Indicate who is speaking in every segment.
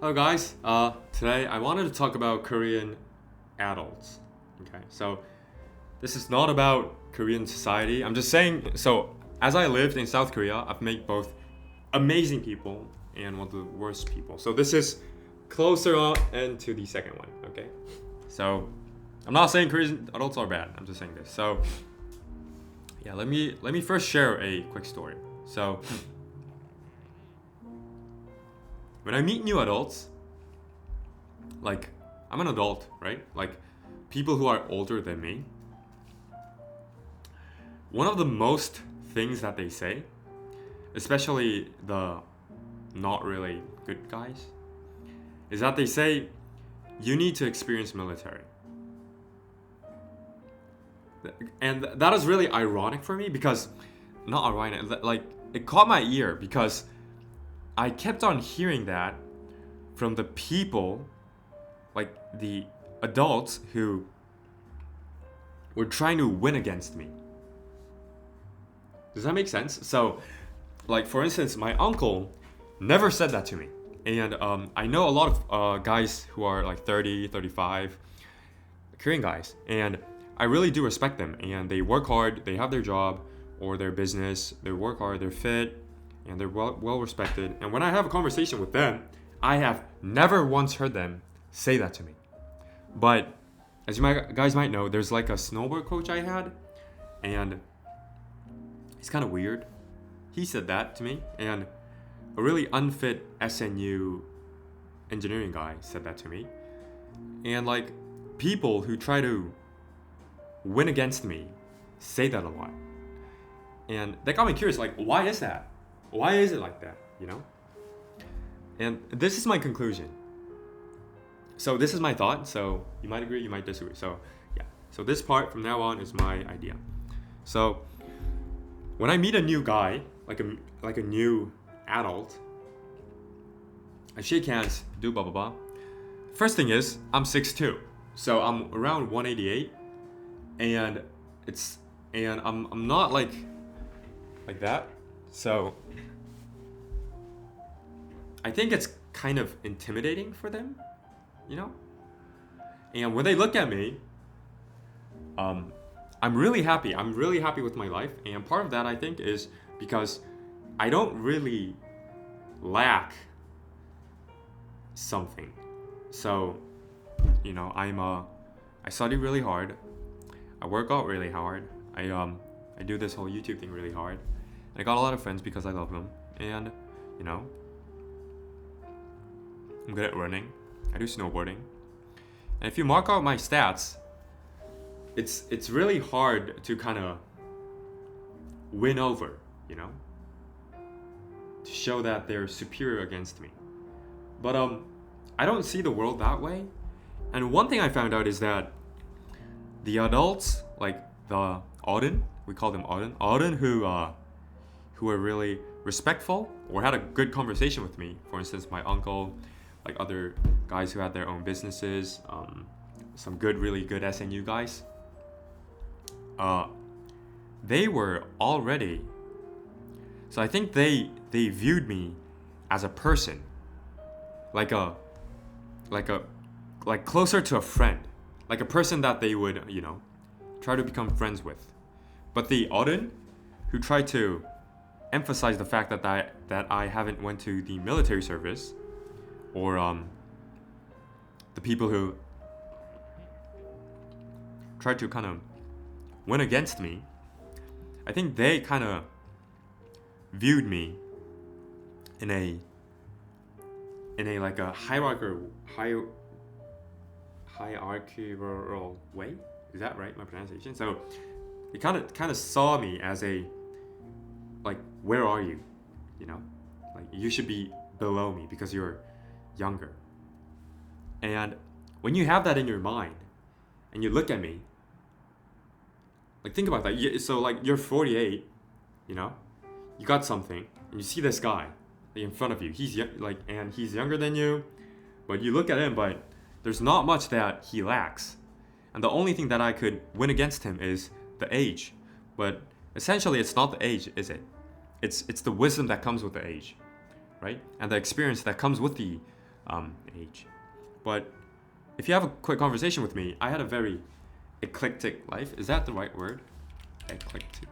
Speaker 1: Hello guys, today I wanted to talk about Korean adults. Okay, so this is not about Korean society. I'm just saying, so as I lived in South Korea, I've met both amazing people and one of the worst people. So this is closer on into the second one, okay? So I'm not saying Korean adults are bad, I'm just saying this. So yeah, let me first share a quick story. So when I meet new adults, like I'm an adult, right? Like people who are older than me, one of the most things that they say, especially the not really good guys, is that they say you need to experience military. And that is really ironic for me because, not ironic, like it caught my ear because I kept on hearing that from the people, like the adults who were trying to win against me. Does that make sense? So, like for instance, my uncle never said that to me. And I know a lot of guys who are like 30, 35, Korean guys. And I really do respect them. And they work hard, they have their job or their business, they work hard, they're fit, and they're well respected. And when I have a conversation with them, I have never once heard them say that to me. But as you guys might know, there's like a snowboard coach I had, and he's kind of weird. He said that to me, and a really unfit SNU engineering guy said that to me. And like people who try to win against me say that a lot. And that got me curious, like, why is that? Why is it like that, you know? And this is my conclusion. So this is my thought. So you might agree, you might disagree. So yeah. So this part from now on is my idea. So when I meet a new guy, like a new adult, I shake hands, do blah blah blah. First thing is I'm 6'2", so I'm around 188, and I'm not like that. So I think it's kind of intimidating for them, you know? And when they look at me, I'm really happy. I'm really happy with my life. And part of that, I think, is because I don't really lack something. So, you know, I study really hard. I work out really hard. I do this whole YouTube thing really hard. And I got a lot of friends because I love them. And, you know, I'm good at running. I do snowboarding. And if you mark out my stats, it's really hard to kind of win over, you know, to show that they're superior against me. But I don't see the world that way. And one thing I found out is that the adults, like the 어른, we call them 어른 who are really respectful or had a good conversation with me. For instance, my uncle, like other guys who had their own businesses, some really good SNU guys. They were already, so I think they viewed me as a person, like closer to a friend, like a person that they would, you know, try to become friends with. But the 어른, who tried to emphasize the fact that I haven't went to the military service, or the people who tried to kind of win against me, I think they kind of viewed me in a like a hierarchical way. Is that right, my pronunciation? So they kind of saw me as a, like, where are you? You know, like you should be below me because you're younger. And when you have that in your mind and you look at me, like think about that. So like you're 48, you know, you got something, and you see this guy in front of you. He's he's younger than you, but you look at him, but there's not much that he lacks. And the only thing that I could win against him is the age. But essentially, it's not the age, is it? It's the wisdom that comes with the age, right? And the experience that comes with the age. But if you have a quick conversation with me, I had a very eclectic life. Is that the right word? Eclectic.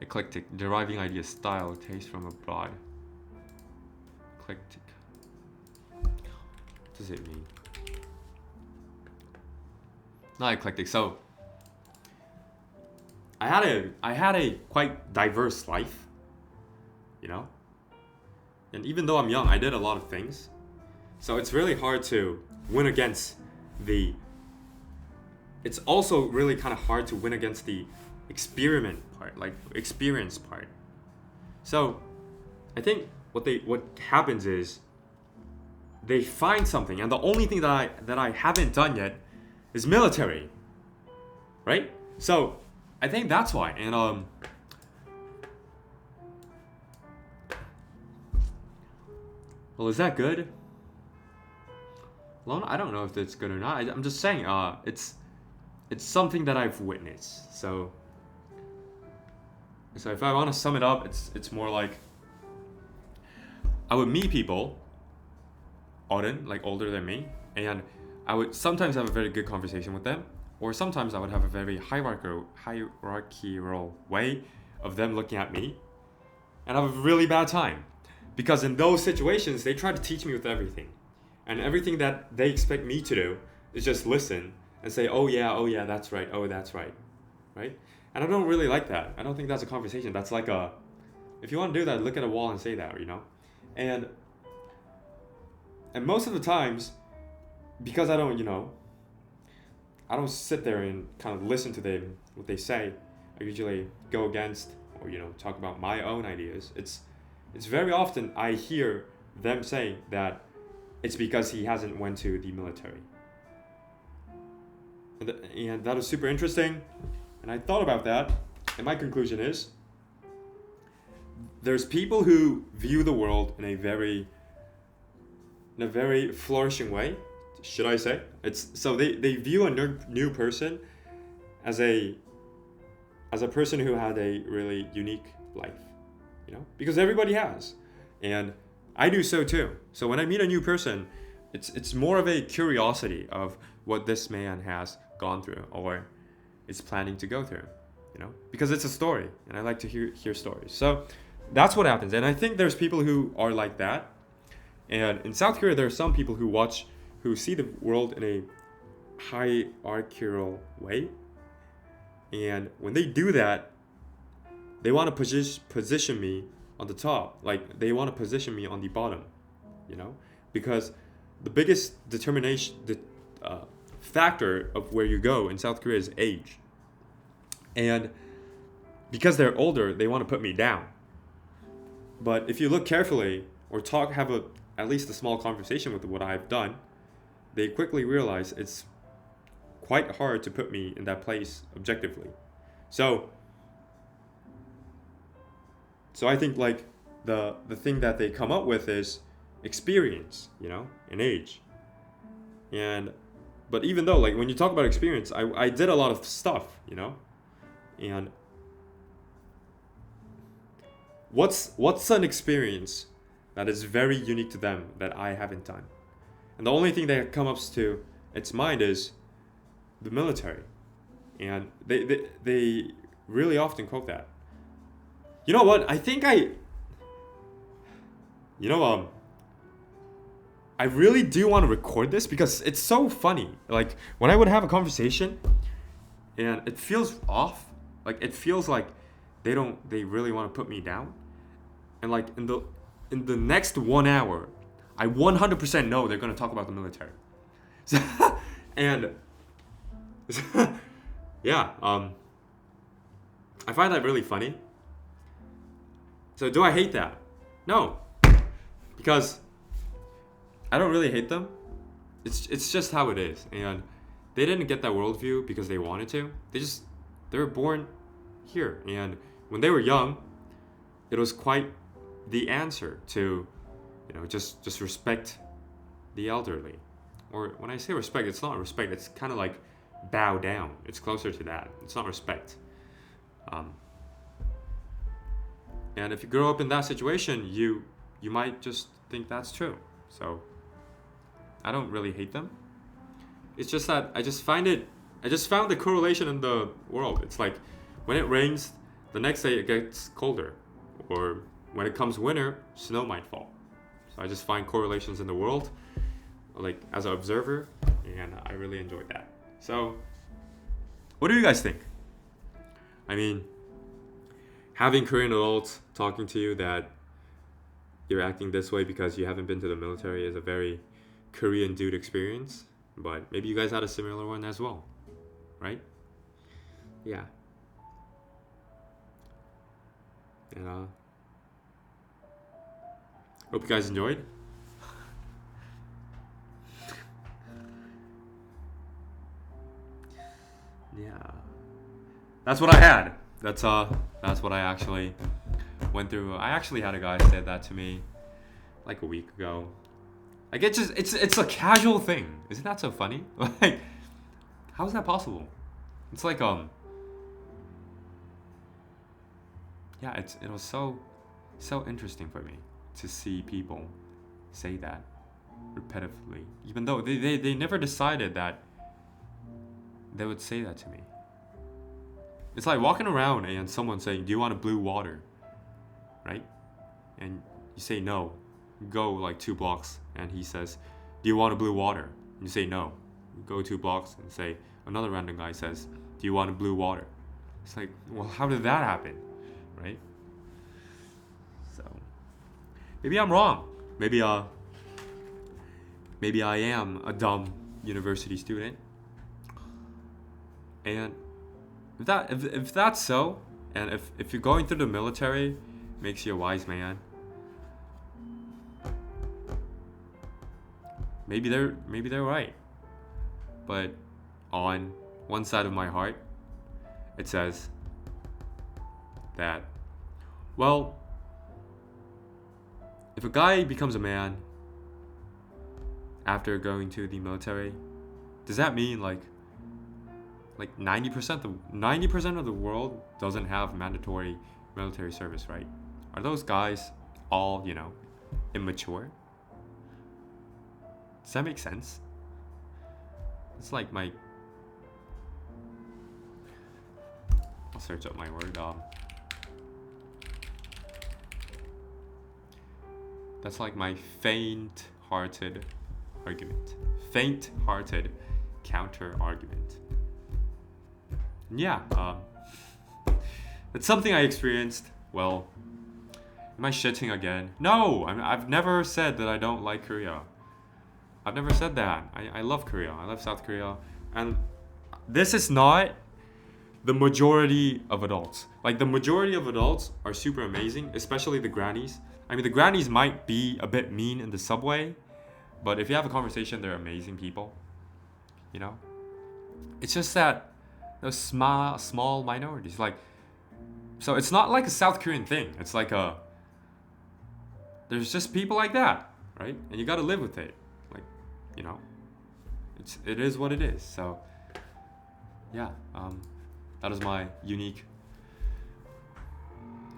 Speaker 1: Eclectic, deriving ideas, style, taste from abroad. Eclectic. What does it mean? Not eclectic. So I had a quite diverse life, you know? And even though I'm young, I did a lot of things. So it's really hard to win against the... It's also really kind of hard to win against the experiment part, like experience part. So I think what happens is they find something, and the only thing that I haven't done yet is military, right? So I think that's why. And well, is that good? Well, I don't know if that's good or not. I'm just saying, it's something that I've witnessed. So if I want to sum it up, it's more like I would meet people, often like older than me, and I would sometimes have a very good conversation with them, or sometimes I would have a very hierarchical way of them looking at me, and I have a really bad time. Because in those situations, they try to teach me with everything. And everything that they expect me to do is just listen and say, oh yeah, that's right, oh, that's right, right? And I don't really like that. I don't think that's a conversation. That's like if you want to do that, look at a wall and say that, you know? And most of the times, because I don't sit there and kind of listen to them, what they say, I usually go against or, talk about my own ideas. It's very often I hear them say that it's because he hasn't went to the military. And that was super interesting. And I thought about that. And my conclusion is there's people who view the world in a very flourishing way, should I say. So they view a new person as a person who had a really unique life. Because everybody has, and I do so too. So when I meet a new person, it's more of a curiosity of what this man has gone through or is planning to go through, because it's a story, and I like to hear stories. So that's what happens, and I think there's people who are like that, and in South Korea there are some people who see the world in a hierarchical way, and when they do that, they want to position me on the top, like they want to position me on the bottom, because the biggest factor of where you go in South Korea is age. And because they're older, they want to put me down. But if you look carefully or have at least a small conversation with what I've done, they quickly realize it's quite hard to put me in that place objectively. So I think like the thing that they come up with is experience, and age. But even though, like, when you talk about experience, I did a lot of stuff, and what's an experience that is very unique to them that I haven't done? And the only thing that comes to its mind is the military, and they really often quote that. You know what? I think I really do want to record this because it's so funny. Like when I would have a conversation and it feels off, like it feels like they really want to put me down. And like in the next 1 hour, I 100% know they're going to talk about the military. So, and yeah, I find that really funny. So do I hate that? No, because I don't really hate them. It's just how it is, and they didn't get that worldview because they wanted to. They were born here, and when they were young, it was quite the answer to, just respect the elderly. Or when I say respect, it's not respect. It's kind of like bow down. It's closer to that. It's not respect. And if you grow up in that situation, you might just think that's true. So I don't really hate them. It's just that I just found the correlation in the world. It's like when it rains, the next day it gets colder, or when it comes winter, snow might fall. So I just find correlations in the world, like as an observer, and I really enjoyed that. So, what do you guys think? I mean, having Korean adults talking to you that you're acting this way because you haven't been to the military is a very Korean dude experience, but maybe you guys had a similar one as well, right? Yeah. And hope you guys enjoyed. Yeah. That's what I had. That's what I actually went through. I actually had a guy say that to me like a week ago. Like it's a casual thing. Isn't that so funny? Like, how is that possible? It's like yeah, it was so interesting for me to see people say that repetitively, even though they never decided that they would say that to me. It's like walking around and someone saying, "Do you want a blue water?" Right? And you say no. You go like 2 blocks and he says, "Do you want a blue water?" And you say no. You go 2 blocks and say, another random guy says, "Do you want a blue water?" It's like, well, how did that happen? Right? So maybe I'm wrong. Maybe I am a dumb university student. And if that's so, and if you're going through the military makes you a wise man, maybe they're right. But on one side of my heart, it says that, well, if a guy becomes a man after going to the military, does that mean like 90% of the world doesn't have mandatory military service, right? Are those guys all, immature? Does that make sense? It's like I'll search up my word. That's like my faint-hearted argument. Faint-hearted counter-argument. Yeah, it's something I experienced. Well, am I shitting again? No, I've never said that I don't like Korea. I've never said that. I love Korea. I love South Korea. And this is not the majority of adults. Like, the majority of adults are super amazing, especially the grannies. I mean, the grannies might be a bit mean in the subway, but if you have a conversation, they're amazing people. It's just that those small minorities, like, so it's not like a South Korean thing. It's like there's just people like that, right? And you got to live with it. Like, it is what it is. So yeah, that is my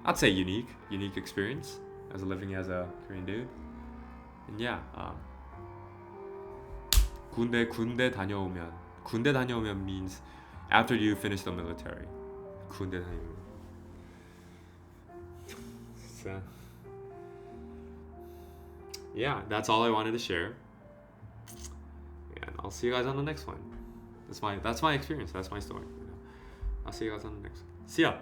Speaker 1: I'd say unique experience as living as a Korean dude. And yeah, 군대 다녀오면 means after you finish the military. 군대 다녀오면. So yeah, that's all I wanted to share. And I'll see you guys on the next one. That's my experience. That's my story. I'll see you guys on the next one. See ya.